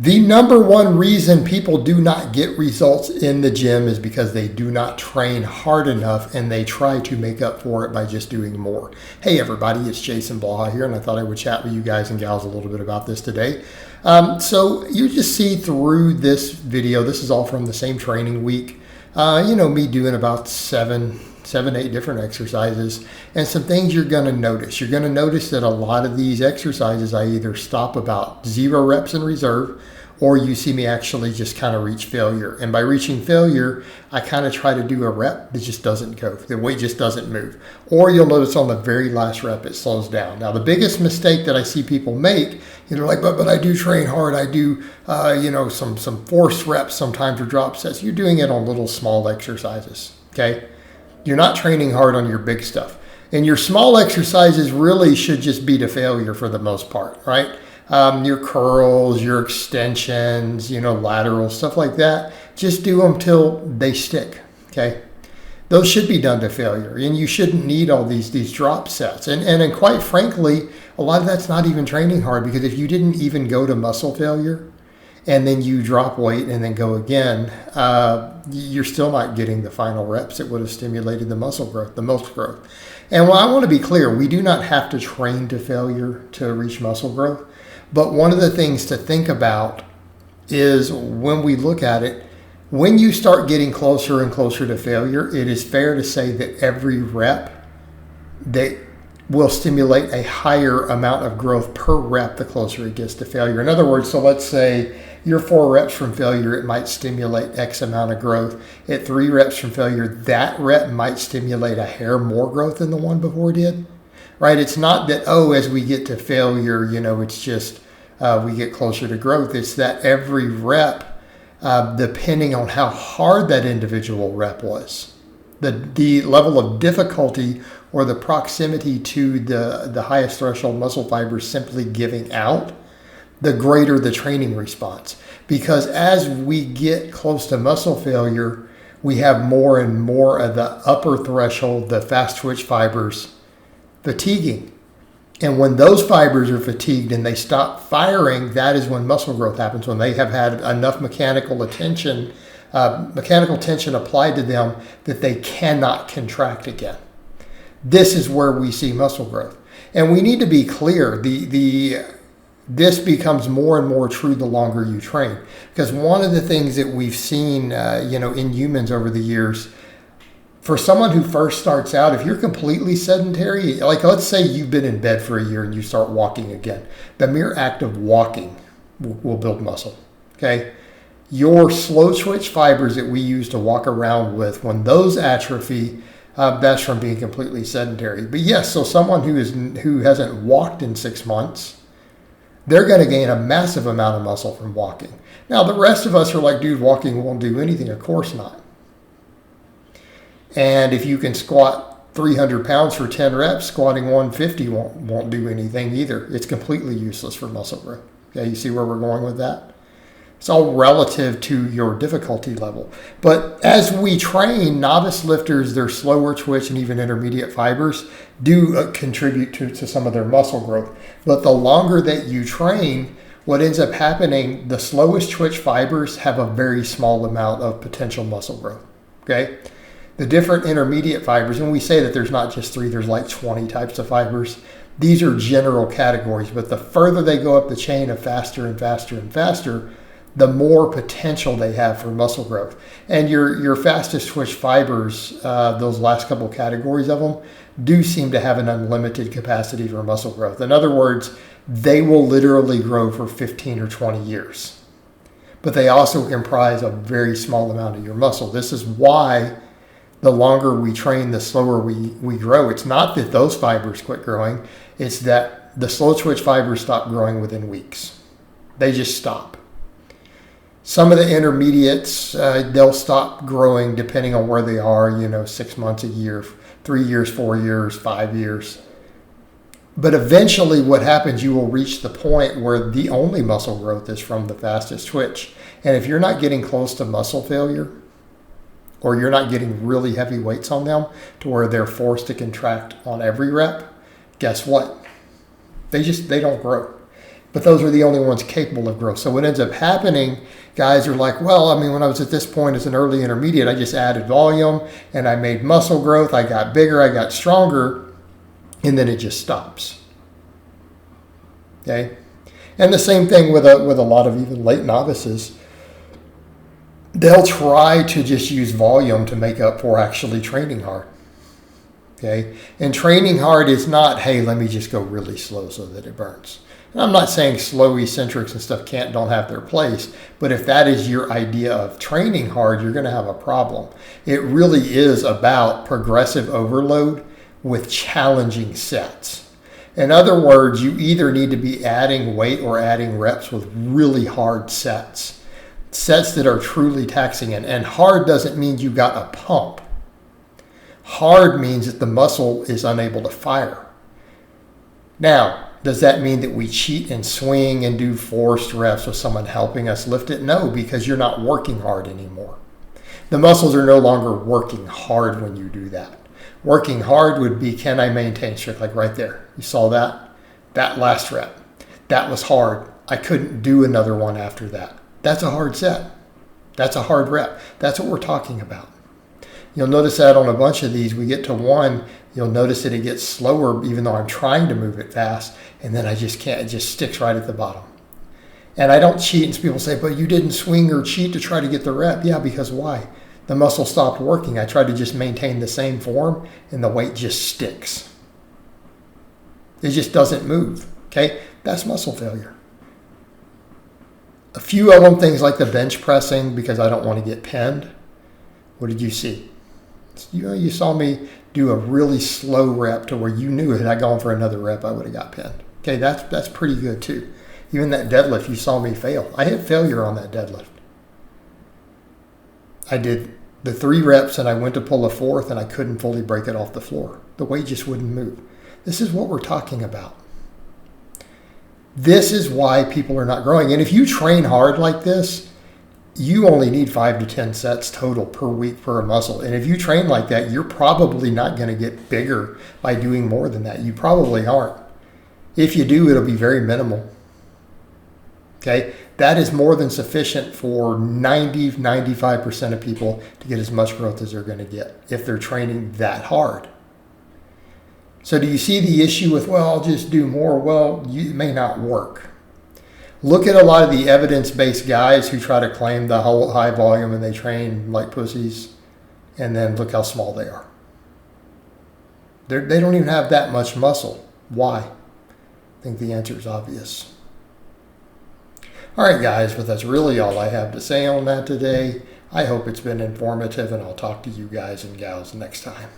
The number one reason people do not get results in the gym is because they do not train hard enough and they try to make up for it by just doing more. Hey everybody, it's Jason Blaha here, and I thought I would chat with you guys and gals a little bit about this today. So you just see through this video, this is all from the same training week. Me doing about seven, 8 different exercises, and some things you're going to notice. You're going to notice that a lot of these exercises I either stop about 0 reps in reserve, or you see me actually just kind of reach failure. And by reaching failure, I kind of try to do a rep that just doesn't go. The weight just doesn't move. Or you'll notice on the very last rep, it slows down. Now, the biggest mistake that I see people make, they're like, but I do train hard. I do, some force reps sometimes or drop sets. You're doing it on little small exercises, okay? You're not training hard on your big stuff. And your small exercises really should just be to failure for the most part, right? Your curls, your extensions, lateral, stuff like that. Just do them till they stick, okay? Those should be done to failure. And you shouldn't need all these drop sets. And quite frankly, a lot of that's not even training hard, because if you didn't even go to muscle failure and then you drop weight and then go again, you're still not getting the final reps that would have stimulated the muscle growth, the most growth. And I want to be clear, we do not have to train to failure to reach muscle growth. But one of the things to think about is when we look at it, when you start getting closer and closer to failure, it is fair to say that every rep that will stimulate a higher amount of growth per rep the closer it gets to failure. In other words, so let's say you're 4 reps from failure, it might stimulate X amount of growth. At 3 reps from failure, that rep might stimulate a hair more growth than the one before did, right? It's not that, as we get to failure, it's just we get closer to growth. It's that every rep, depending on how hard that individual rep was, the level of difficulty or the proximity to the highest threshold muscle fibers simply giving out, the greater the training response. Because as we get close to muscle failure, we have more and more of the upper threshold, the fast twitch fibers, fatiguing. And when those fibers are fatigued and they stop firing, that is when muscle growth happens, when they have had enough mechanical tension applied to them that they cannot contract again. This is where we see muscle growth. And we need to be clear, this becomes more and more true the longer you train. Because one of the things that we've seen in humans over the years, for someone who first starts out, if you're completely sedentary, like let's say you've been in bed for a year and you start walking again, the mere act of walking will build muscle, okay? Your slow twitch fibers that we use to walk around with, when those atrophy, that's from being completely sedentary. But yes, so someone who hasn't walked in 6 months, they're going to gain a massive amount of muscle from walking. Now, the rest of us are like, dude, walking won't do anything. Of course not. And if you can squat 300 pounds for 10 reps, squatting 150 won't do anything either. It's completely useless for muscle growth. Okay, you see where we're going with that? It's all relative to your difficulty level. But as we train novice lifters, their slower twitch and even intermediate fibers do contribute to some of their muscle growth. But the longer that you train, what ends up happening, the slowest twitch fibers have a very small amount of potential muscle growth. Okay? The different intermediate fibers, and we say that there's not just 3, there's like 20 types of fibers. These are general categories, but the further they go up the chain of faster and faster and faster, the more potential they have for muscle growth. And your fastest twitch fibers, those last couple categories of them, do seem to have an unlimited capacity for muscle growth. In other words, they will literally grow for 15 or 20 years. But they also comprise a very small amount of your muscle. This is why the longer we train, the slower we grow. It's not that those fibers quit growing. It's that the slow twitch fibers stop growing within weeks. They just stop. Some of the intermediates, they'll stop growing depending on where they are, 6 months, a year, 3 years, 4 years, 5 years. But eventually what happens, you will reach the point where the only muscle growth is from the fastest twitch. And if you're not getting close to muscle failure, or you're not getting really heavy weights on them to where they're forced to contract on every rep, guess what? They don't grow. But those are the only ones capable of growth. So what ends up happening, guys are like, well, I mean, when I was at this point as an early intermediate, I just added volume and I made muscle growth. I got bigger, I got stronger, and then it just stops. Okay? And the same thing with a lot of even late novices. They'll try to just use volume to make up for actually training hard. Okay? And training hard is not, hey, let me just go really slow so that it burns. And I'm not saying slow eccentrics and stuff don't have their place, but if that is your idea of training hard, you're going to have a problem. It really is about progressive overload with challenging sets. In other words, you either need to be adding weight or adding reps with really hard sets that are truly taxing. And hard doesn't mean you got a pump. Hard means that the muscle is unable to fire. Now, does that mean that we cheat and swing and do forced reps with someone helping us lift it? No, because you're not working hard anymore. The muscles are no longer working hard when you do that. Working hard would be, can I maintain strength? Like right there. You saw that? That last rep. That was hard. I couldn't do another one after that. That's a hard set. That's a hard rep. That's what we're talking about. You'll notice that on a bunch of these, we get to one, you'll notice that it gets slower even though I'm trying to move it fast, and then I just can't. It just sticks right at the bottom. And I don't cheat, and people say, but you didn't swing or cheat to try to get the rep. Yeah, because why? The muscle stopped working. I tried to just maintain the same form, and the weight just sticks. It just doesn't move, okay? That's muscle failure. A few of them, things like the bench pressing, because I don't want to get pinned. What did you see? You saw me do a really slow rep to where you knew had I gone for another rep, I would have got pinned. Okay, that's pretty good too. Even that deadlift, you saw me fail. I had failure on that deadlift. I did the 3 reps and I went to pull a 4th and I couldn't fully break it off the floor. The weight just wouldn't move. This is what we're talking about. This is why people are not growing. And if you train hard like this, you only need 5 to 10 sets total per week per muscle. And if you train like that, you're probably not going to get bigger by doing more than that. You probably aren't. If you do, it'll be very minimal. Okay? That is more than sufficient for 95% of people to get as much growth as they're going to get if they're training that hard. So do you see the issue with, well, I'll just do more? Well, it may not work. Look at a lot of the evidence-based guys who try to claim the whole high volume and they train like pussies, and then look how small they are. They don't even have that much muscle. Why? I think the answer is obvious. All right, guys, but that's really all I have to say on that today. I hope it's been informative, and I'll talk to you guys and gals next time.